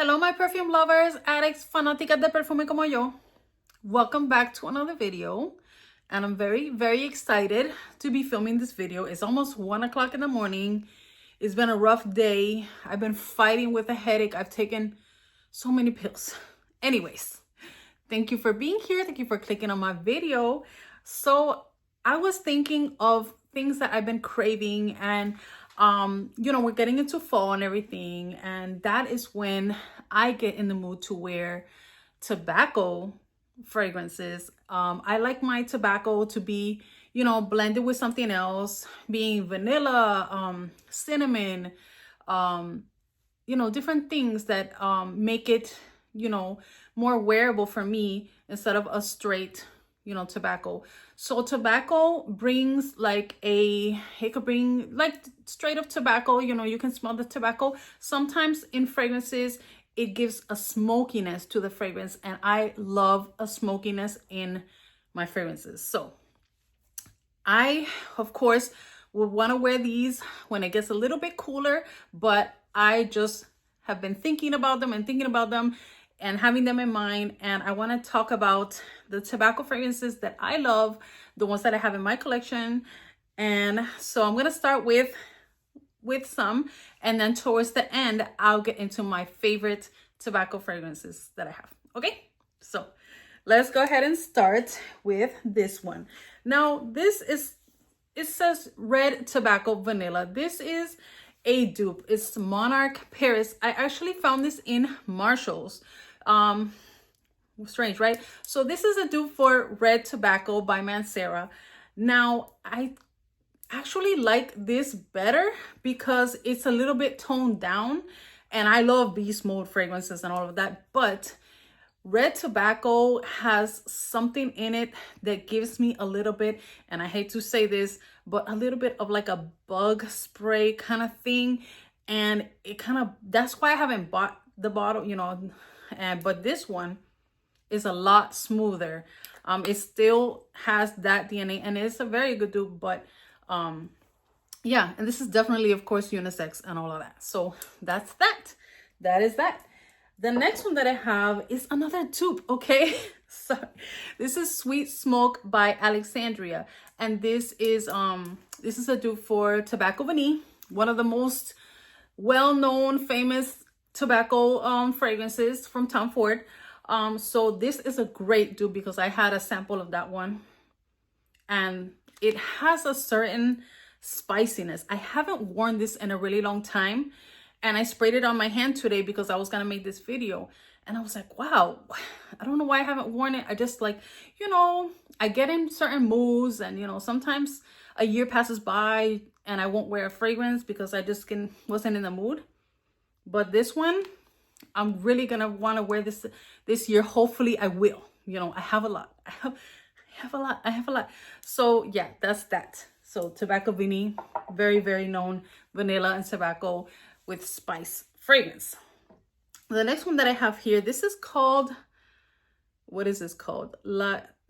Hello, my perfume lovers, addicts, fanaticas de perfume como yo. Welcome back to another video. And I'm very excited to be filming this video. It's almost 1 o'clock in the morning. It's been a rough day. I've been fighting with a headache. I've taken so many pills. Anyways, thank you for being here. Thank you for clicking on my video. So I was thinking of things that I've been craving, and we're getting into fall and everything, and that is when I get in the mood to wear tobacco fragrances. I like my tobacco to be, blended with something else, being vanilla, cinnamon, different things that make it, more wearable for me instead of a straight, tobacco. So tobacco brings it could bring like straight up tobacco, you can smell the tobacco. Sometimes in fragrances, it gives a smokiness to the fragrance, and I love a smokiness in my fragrances. So I, of course, would want to wear these when it gets a little bit cooler, but I just have been thinking about them and having them in mind. And I want to talk about the tobacco fragrances that I love, the ones that I have in my collection. And so I'm going to start with some, and then towards the end, I'll get into my favorite tobacco fragrances that I have. Okay, so let's go ahead and start with this one. Now, it says red tobacco vanilla. This is a dupe. It's Monarch Paris. I actually found this in Marshall's. Strange, right? So this is a dupe for red tobacco by Mancera. Now, I actually like this better because it's a little bit toned down, and I love beast mode fragrances and all of that, but red tobacco has something in it that gives me a little bit, and I hate to say this, but a little bit of like a bug spray kind of thing. And that's why I haven't bought the bottle, but this one is a lot smoother. It still has that DNA, and it's a very good dupe, but yeah, and this is definitely, of course, unisex and all of that. So that's that. That is that. The next one that I have is another dupe, okay? So this is Sweet Smoke by Alexandria, and this is a dupe for Tobacco Vanille, one of the most well-known, famous tobacco fragrances from Tom Ford. So this is a great dupe because I had a sample of that one, and it has a certain spiciness. I haven't worn this in a really long time, and I sprayed it on my hand today because I was gonna make this video, and I was like, wow, I don't know why I haven't worn it. I just like, I get in certain moods, and sometimes a year passes by and I won't wear a fragrance because I just wasn't in the mood. But this one, I'm really gonna want to wear this year. Hopefully I will. I have a lot. I have a lot. So yeah, that's that. So Tobacco Vanille, very known vanilla and tobacco with spice fragrance. The next one that I have here, this is called, what is this called?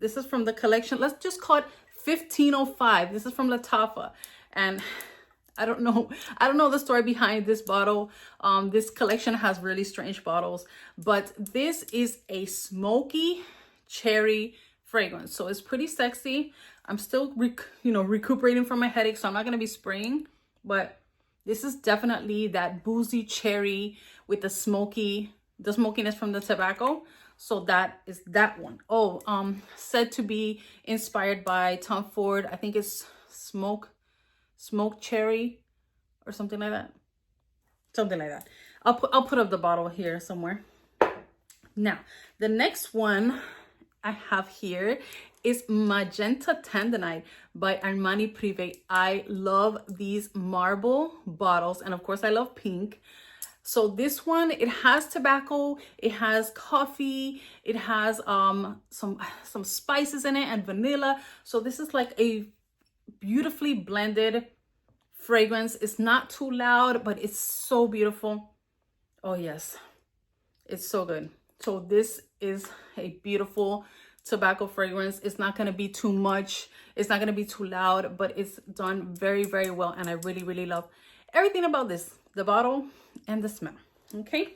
This is from the collection. Let's just call it 1505. This is from Lattafa, and I don't know the story behind this bottle. This collection has really strange bottles, but this is a smoky cherry fragrance. So it's pretty sexy. I'm still recuperating from my headache, so I'm not going to be spraying, but this is definitely that boozy cherry with the smokiness from the tobacco. So that is that one. Oh, said to be inspired by Tom Ford. I think it's smoke cherry or something like that. I'll put up the bottle here somewhere. Now, the next one I have here is Magenta Tanzanite by Armani Privé. I love these marble bottles, and of course I love pink. So this one, it has tobacco, it has coffee, it has some spices in it and vanilla. So this is like a beautifully blended fragrance. It's not too loud, but it's so beautiful. Oh yes, it's so good. So this is a beautiful tobacco fragrance. It's not going to be too much, it's not going to be too loud, but it's done very well, and I really love everything about this, the bottle and the smell. Okay,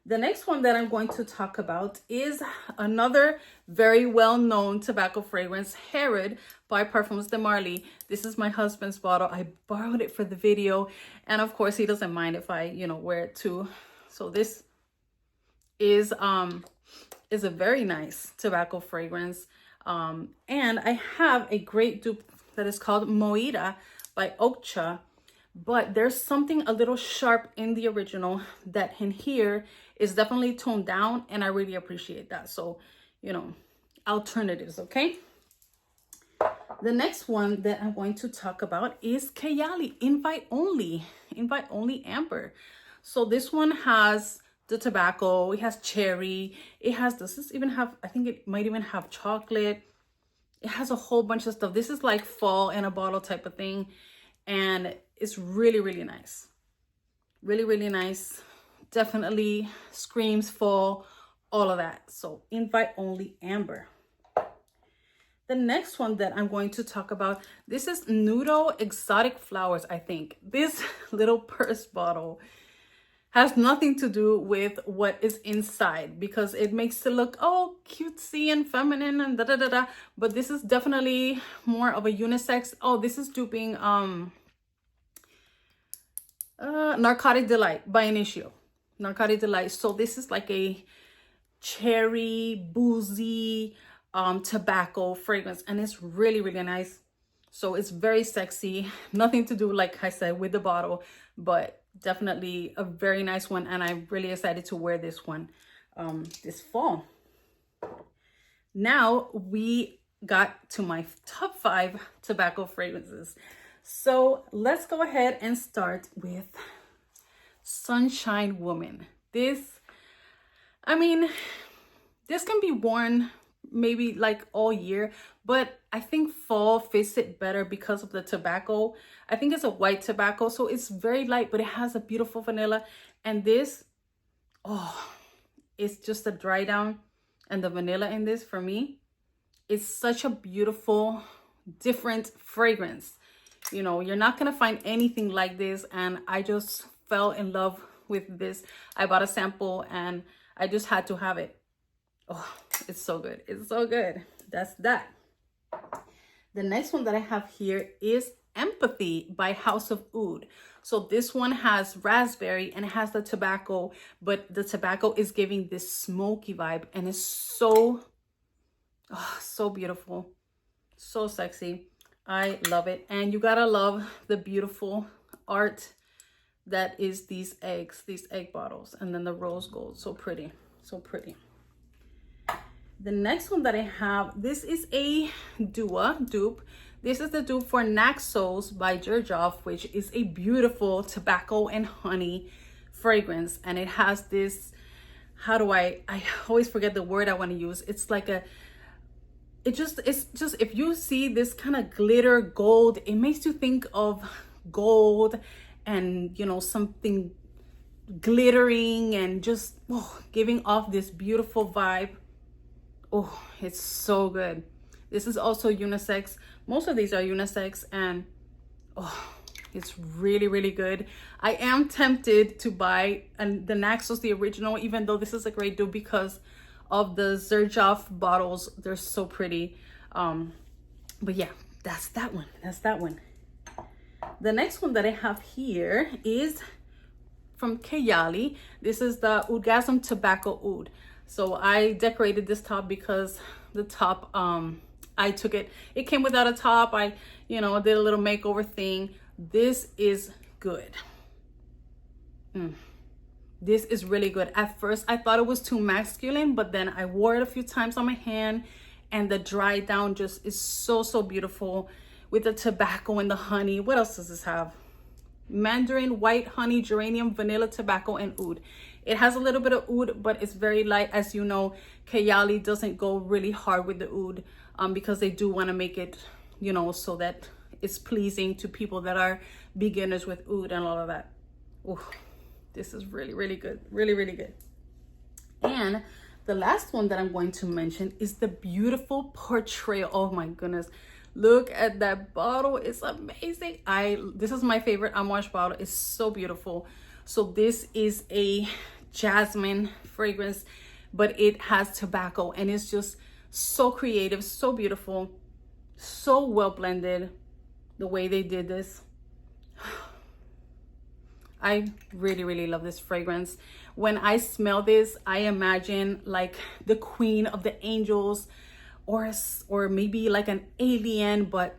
The next one that I'm going to talk about is another very well-known tobacco fragrance, Herod by Parfums de Marly. This is my husband's bottle. I borrowed it for the video, and of course he doesn't mind if I, wear it too. So this is a very nice tobacco fragrance. And I have a great dupe that is called Moira by Okcha. But there's something a little sharp in the original that in here is definitely toned down, and I really appreciate that. So, alternatives, okay? The next one that I'm going to talk about is Kayali Invite Only Amber. So this one has the tobacco, it has cherry, it has, does this even have, I think it might even have chocolate. It has a whole bunch of stuff. This is like fall in a bottle type of thing. And it's really, really nice. Really, really nice. Definitely screams fall, all of that. So Invite Only Amber. The next one that I'm going to talk about, this is Nudo Exotic Flowers, I think. This little purse bottle has nothing to do with what is inside because it makes it look, oh, cutesy and feminine and da-da-da-da. But this is definitely more of a unisex. Oh, this is duping Narcotic Delight by Initio. Narcotic Delight. So this is like a cherry, boozy, tobacco fragrance, and it's really, really nice. So it's very sexy. Nothing to do, like I said, with the bottle, but definitely a very nice one, and I'm really excited to wear this one this fall. Now we got to my top 5 tobacco fragrances. So let's go ahead and start with Sunshine Woman. This can be worn maybe like all year, but I think fall fits it better because of the tobacco. I think it's a white tobacco, so it's very light, but it has a beautiful vanilla. And this, oh, it's just a dry down, and the vanilla in this for me, it's such a beautiful, different fragrance. You're not gonna find anything like this, and I just fell in love with this. I bought a sample and I just had to have it. Oh, it's so good. It's so good. That's that. The next one that I have here is Empathy by House of Oud. So this one has raspberry and it has the tobacco, but the tobacco is giving this smoky vibe, and it's so beautiful, so sexy. I love it. And you gotta love the beautiful art that is these egg bottles, and then the rose gold. So pretty, so pretty. The next one that I have, this is a dupe. This is the dupe for Naxos by Jerjoff, which is a beautiful tobacco and honey fragrance. And it has this, I always forget the word I want to use. It's like it's just, if you see this kind of glitter gold, it makes you think of gold and, something glittering and just giving off this beautiful vibe. Oh, it's so good. This is also unisex. Most of these are unisex, and it's really, really good. I am tempted to buy the Naxos, the original, even though this is a great dupe because of the Jerjoff bottles. They're so pretty. But yeah, that's that one. That's that one. The next one that I have here is from Kayali. This is the Oudgasm Tobacco Oud. So I decorated this top because the top, I took it came without a top. I, did a little makeover thing. This is good. This is really good. At first, I thought it was too masculine, but then I wore it a few times on my hand, and the dry down just is so, so beautiful with the tobacco and the honey. What else does this have? Mandarin, white honey, geranium, vanilla, tobacco, and oud. It has a little bit of oud, but it's very light. As you know, Kayali doesn't go really hard with the oud because they do want to make it, so that it's pleasing to people that are beginners with oud and all of that. Ooh, this is really, really good. Really, really good. And the last one that I'm going to mention is the beautiful Portrayal. Oh my goodness. Look at that bottle. It's amazing. This is my favorite Amouage bottle. It's so beautiful. So this is a jasmine fragrance, but it has tobacco, and it's just so creative, so beautiful, so well blended the way they did this. I really, really love this fragrance. When I smell this, I imagine like the queen of the angels, or maybe like an alien, but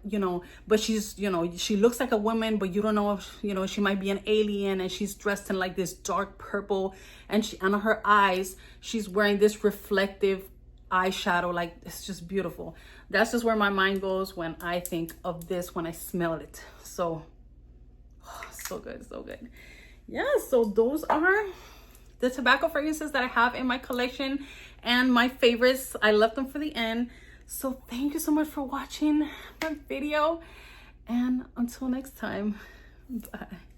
but she's, she looks like a woman, but you don't know if, she might be an alien, and she's dressed in like this dark purple, and on her eyes, she's wearing this reflective eyeshadow. Like, it's just beautiful. That's just where my mind goes when I think of this, when I smell it. So, so good, so good. Yeah, so those are the tobacco fragrances that I have in my collection, and my favorites. I left them for the end. So thank you so much for watching my video, and until next time, bye.